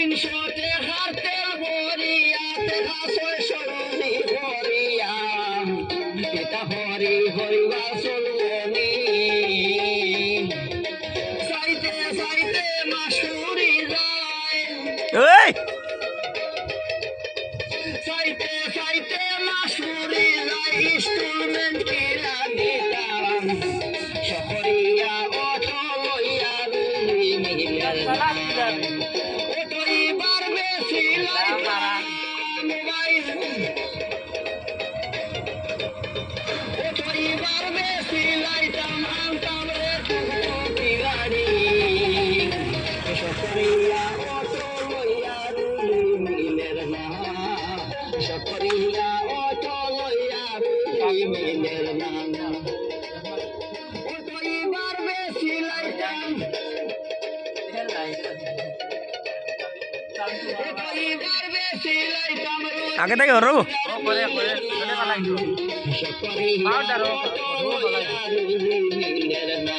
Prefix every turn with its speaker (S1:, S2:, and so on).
S1: 300 টাকার তেল ভরিয়া দেখা 600 রুজি ভরিয়া এটা হরি হরিবা চলবনি চাইতে চাইতে মাসুরি যায়
S2: এই
S1: চাইতে চাইতে মাসুরি যায় ইনস্টলমেন্ট কিনা দিতাম শহরিয়া অটো লইয়া রুই মিলার অটোই বাড়বে সিলাইতাম মোবাইল অটোই বাড়বে সিলাইতাম আনতাম রে টুকি গাড়ি শহরিয়া অটো লইয়া রুই মিলের না শহরিয়া অটো লইয়া রুই মিলের না অটোই বাড়বে সিলাইতাম অটোই বাড়বে সিলাইতাম
S2: আগে থেকে হরো
S1: শহরিয়া অটো লইয়া রুই মিলের না